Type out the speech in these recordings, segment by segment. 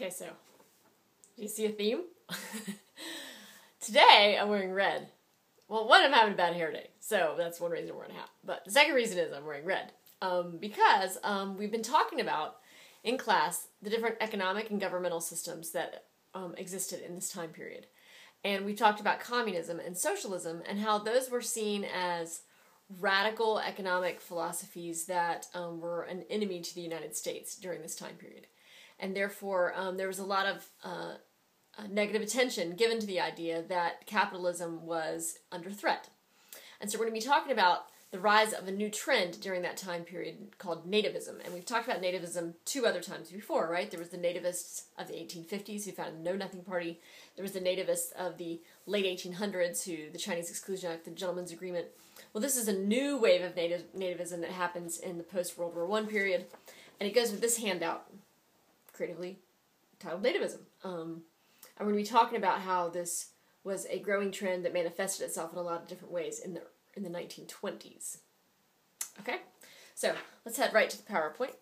Okay, so, do you see a theme? Today, I'm wearing red. Well, one, I'm having a bad hair day, so that's one reason I'm wearing a hat. But the second reason is I'm wearing red. Because we've been talking about, in class, the different economic and governmental systems that existed in this time period. And we talked about communism and socialism and how those were seen as radical economic philosophies that were an enemy to the United States during this time period. And therefore, there was a lot of negative attention given to the idea that capitalism was under threat. And so we're going to be talking about the rise of a new trend during that time period called Nativism. And we've talked about Nativism two other times before, right? There was the Nativists of the 1850s who founded the Know-Nothing Party. There was the Nativists of the late 1800s who, the Chinese Exclusion Act, the Gentleman's Agreement. Well, this is a new wave of nativism that happens in the post-World War I period. And it goes with this handout, creatively titled Nativism. And we're going to be talking about how this was a growing trend that manifested itself in a lot of different ways in the 1920s. Okay, so let's head right to the PowerPoint.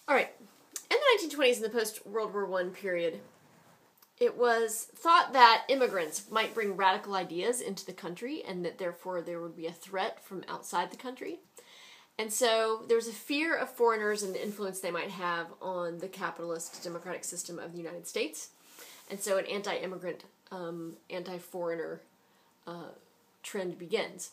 All right, in the 1920s, in the post-World War I period, it was thought that immigrants might bring radical ideas into the country and that therefore there would be a threat from outside the country. And so there was a fear of foreigners and the influence they might have on the capitalist democratic system of the United States. And so an anti-immigrant, anti-foreigner trend begins.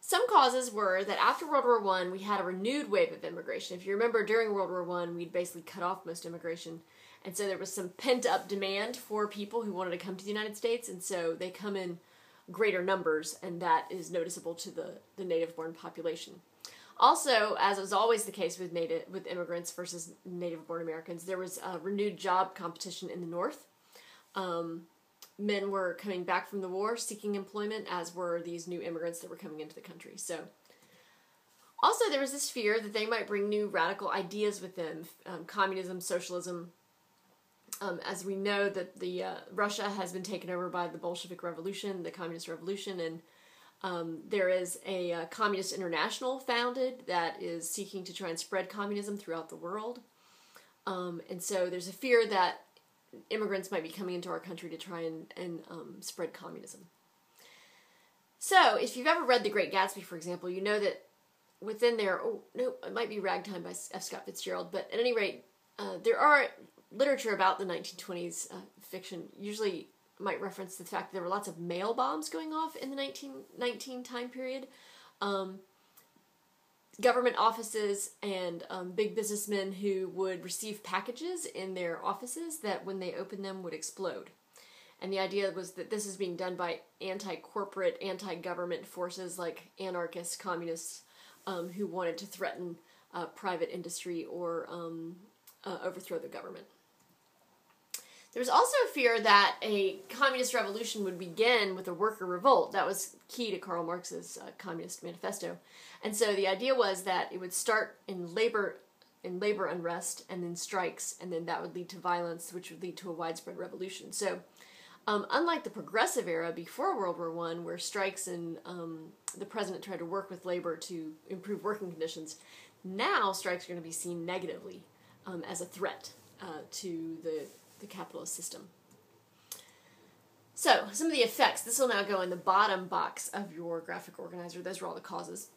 Some causes were that after World War I, we had a renewed wave of immigration. If you remember, during World War I, we'd basically cut off most immigration. And so there was some pent-up demand for people who wanted to come to the United States. And so they come in greater numbers, and that is noticeable to the native-born population. Also, as was always the case with immigrants versus native-born Americans, there was a renewed job competition in the North. Men were coming back from the war seeking employment, as were these new immigrants that were coming into the country. So, also there was this fear that they might bring new radical ideas with them, communism, socialism. As we know that Russia has been taken over by the Bolshevik Revolution, the Communist Revolution, and there is a Communist International founded that is seeking to try and spread communism throughout the world. And so there's a fear that immigrants might be coming into our country to try and spread communism. So if you've ever read The Great Gatsby, for example, you know that within there, it might be Ragtime by F. Scott Fitzgerald, but at any rate, there are literature about the 1920s fiction usually might reference the fact that there were lots of mail bombs going off in the 1919 time period. Government offices and big businessmen who would receive packages in their offices that when they opened them would explode. And the idea was that this is being done by anti-corporate, anti-government forces like anarchists, communists, who wanted to threaten private industry or overthrow the government. There was also a fear that a communist revolution would begin with a worker revolt. That was key to Karl Marx's Communist Manifesto. And so the idea was that it would start in labor unrest and then strikes, and then that would lead to violence, which would lead to a widespread revolution. So unlike the progressive era before World War I, where strikes and the president tried to work with labor to improve working conditions, now strikes are going to be seen negatively as a threat to the capitalist system. So, some of the effects. This will now go in the bottom box of your graphic organizer. Those are all the causes.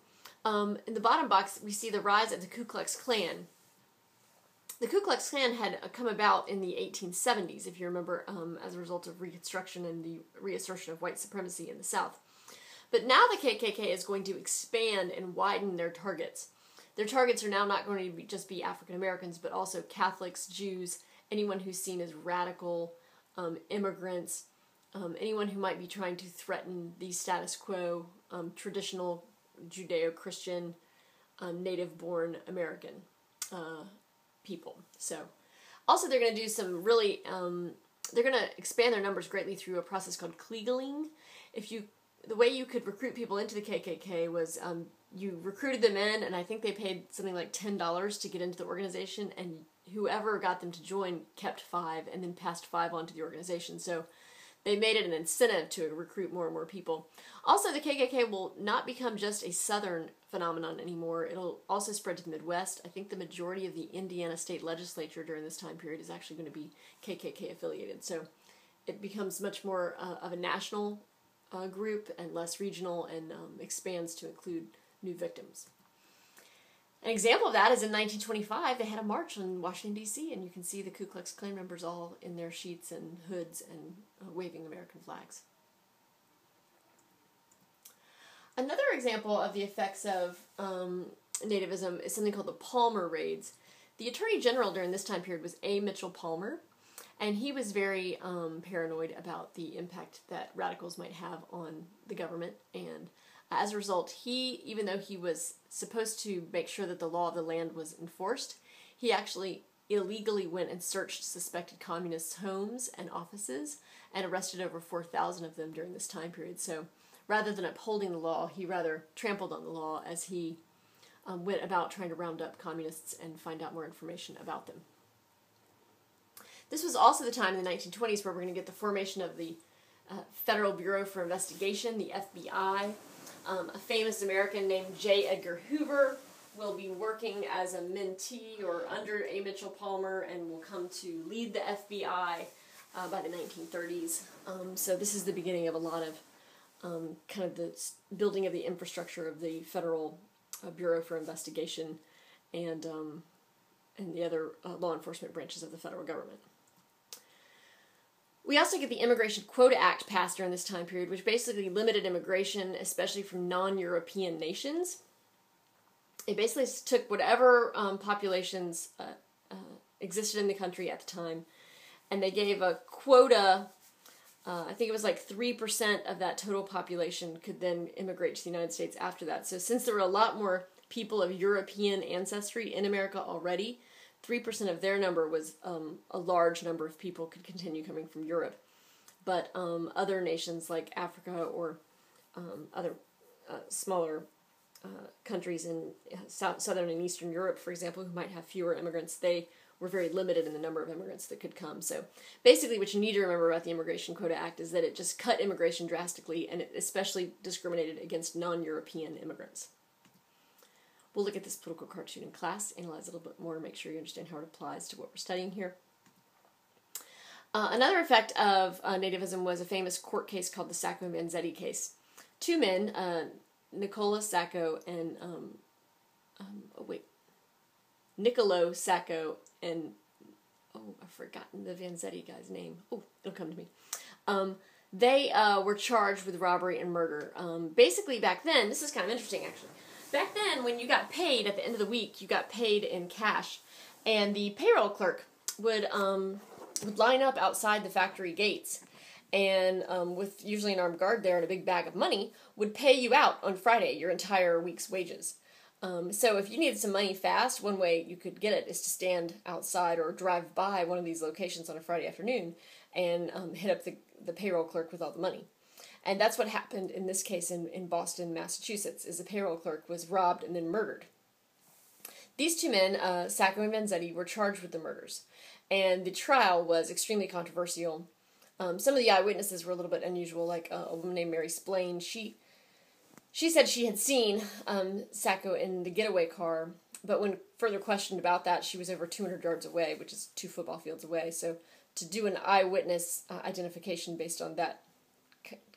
In the bottom box, we see the rise of the Ku Klux Klan. The Ku Klux Klan had come about in the 1870s, if you remember, as a result of Reconstruction and the reassertion of white supremacy in the South. But now the KKK is going to expand and widen their targets. Their targets are now not going to just be African Americans, but also Catholics, Jews, anyone who's seen as radical, immigrants, anyone who might be trying to threaten the status quo, traditional Judeo-Christian, native-born American people. So, also they're going to do some really, they're going to expand their numbers greatly through a process called Kliegling. The way you could recruit people into the KKK was you recruited them in, and I think they paid something like $10 to get into the organization, and whoever got them to join kept 5 and then passed 5 on to the organization. So they made it an incentive to recruit more and more people. Also, the KKK will not become just a Southern phenomenon anymore. It'll also spread to the Midwest. I think the majority of the Indiana state legislature during this time period is actually going to be KKK affiliated. So it becomes much more of a national group and less regional, and expands to include new victims. An example of that is in 1925, they had a march in Washington, D.C., and you can see the Ku Klux Klan members all in their sheets and hoods and waving American flags. Another example of the effects of nativism is something called the Palmer Raids. The Attorney General during this time period was A. Mitchell Palmer, and he was very paranoid about the impact that radicals might have on the government, and as a result, even though he was supposed to make sure that the law of the land was enforced, he actually illegally went and searched suspected communists' homes and offices and arrested over 4,000 of them during this time period. So rather than upholding the law, he rather trampled on the law as he went about trying to round up communists and find out more information about them. This was also the time in the 1920s where we're going to get the formation of the Federal Bureau for Investigation, the FBI. A famous American named J. Edgar Hoover will be working as a mentee or under A. Mitchell Palmer and will come to lead the FBI by the 1930s. So this is the beginning of a lot of kind of the building of the infrastructure of the Federal Bureau for Investigation and the other law enforcement branches of the federal government. We also get the Immigration Quota Act passed during this time period, which basically limited immigration, especially from non-European nations. It basically took whatever populations existed in the country at the time, and they gave a quota, I think it was like 3% of that total population could then immigrate to the United States after that. So since there were a lot more people of European ancestry in America already, 3% of their number was a large number of people could continue coming from Europe. But other nations like Africa or other smaller countries in Southern and Eastern Europe, for example, who might have fewer immigrants, they were very limited in the number of immigrants that could come. So basically what you need to remember about the Immigration Quota Act is that it just cut immigration drastically, and it especially discriminated against non-European immigrants. We'll look at this political cartoon in class, analyze it a little bit more, make sure you understand how it applies to what we're studying here. Another effect of nativism was a famous court case called the Sacco and Vanzetti case. Two men, Niccolo Sacco and, Niccolo Sacco and, I've forgotten the Vanzetti guy's name. It'll come to me. They were charged with robbery and murder. Basically back then, this is kind of interesting actually. Back then, when you got paid at the end of the week, you got paid in cash, and the payroll clerk would line up outside the factory gates, and with usually an armed guard there and a big bag of money, would pay you out on Friday your entire week's wages. So if you needed some money fast, one way you could get it is to stand outside or drive by one of these locations on a Friday afternoon and hit up the payroll clerk with all the money. And that's what happened in this case in Boston, Massachusetts, is the payroll clerk was robbed and then murdered. These two men, Sacco and Vanzetti, were charged with the murders. And the trial was extremely controversial. Some of the eyewitnesses were a little bit unusual, like a woman named Mary Splain. She said she had seen Sacco in the getaway car, but when further questioned about that, she was over 200 yards away, which is 2 football fields away. So to do an eyewitness identification based on that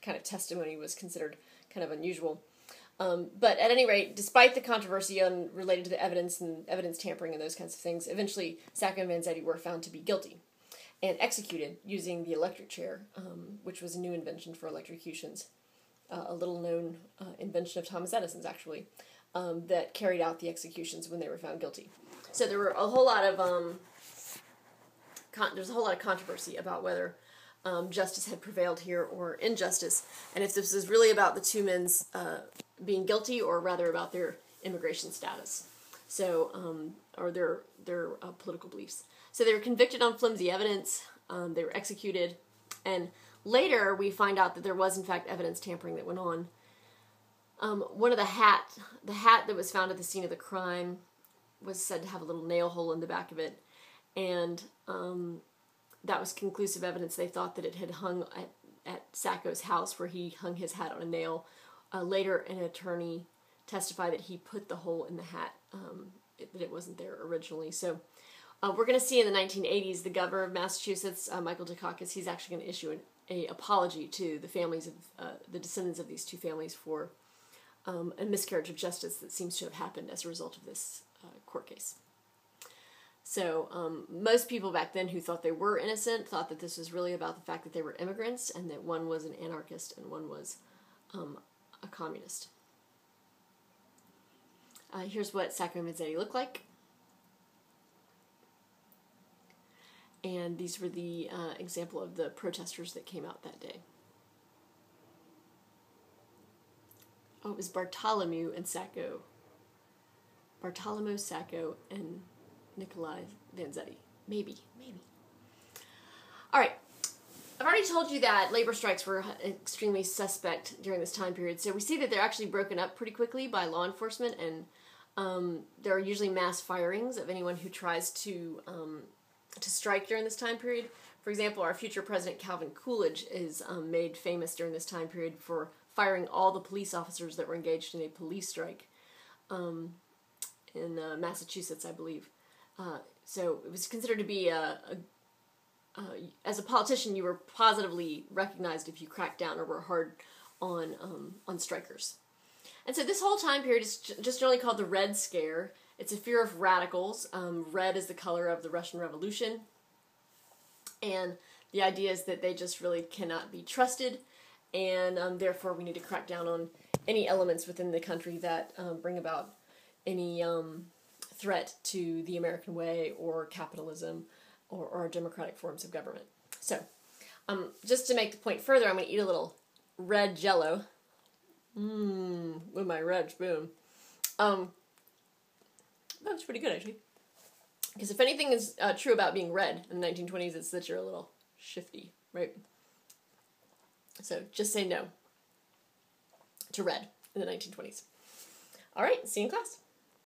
kind of testimony was considered kind of unusual. But at any rate, despite the controversy related to the evidence and evidence tampering and those kinds of things, eventually Sacco and Vanzetti were found to be guilty and executed using the electric chair, which was a new invention for electrocutions, a little-known invention of Thomas Edison's, actually, that carried out the executions when they were found guilty. So there were a whole lot of controversy about whether justice had prevailed here or injustice, and if this was really about the two men's being guilty or rather about their immigration status, so or their political beliefs. So they were convicted on flimsy evidence. They were executed, and later we find out that there was in fact evidence tampering that went on. One of the hat that was found at the scene of the crime was said to have a little nail hole in the back of it, and that was conclusive evidence. They thought that it had hung at Sacco's house where he hung his hat on a nail. Later, an attorney testified that he put the hole in the hat, that it wasn't there originally. So we're going to see in the 1980s, the governor of Massachusetts, Michael Dukakis, he's actually going to issue an apology to the families of the descendants of these two families for a miscarriage of justice that seems to have happened as a result of this court case. So most people back then who thought they were innocent thought that this was really about the fact that they were immigrants and that one was an anarchist and one was a communist. Here's what Sacco and Vanzetti looked like. And these were the example of the protesters that came out that day. Oh, it was Bartholomew, Sacco, and Nikolai Vanzetti. Maybe. All right. I've already told you that labor strikes were extremely suspect during this time period. So we see that they're actually broken up pretty quickly by law enforcement, and there are usually mass firings of anyone who tries to strike during this time period. For example, our future president Calvin Coolidge is made famous during this time period for firing all the police officers that were engaged in a police strike in Massachusetts, I believe. So it was considered to be as a politician, you were positively recognized if you cracked down or were hard on strikers. And so this whole time period is just generally called the Red Scare. It's a fear of radicals. Red is the color of the Russian Revolution. And the idea is that they just really cannot be trusted, and therefore we need to crack down on any elements within the country that bring about any threat to the American way or capitalism or democratic forms of government. So, just to make the point further, I'm going to eat a little red Jell-O. With my red spoon. That's pretty good, actually. Because if anything is true about being red in the 1920s, it's that you're a little shifty, right? So, just say no to red in the 1920s. All right, see you in class.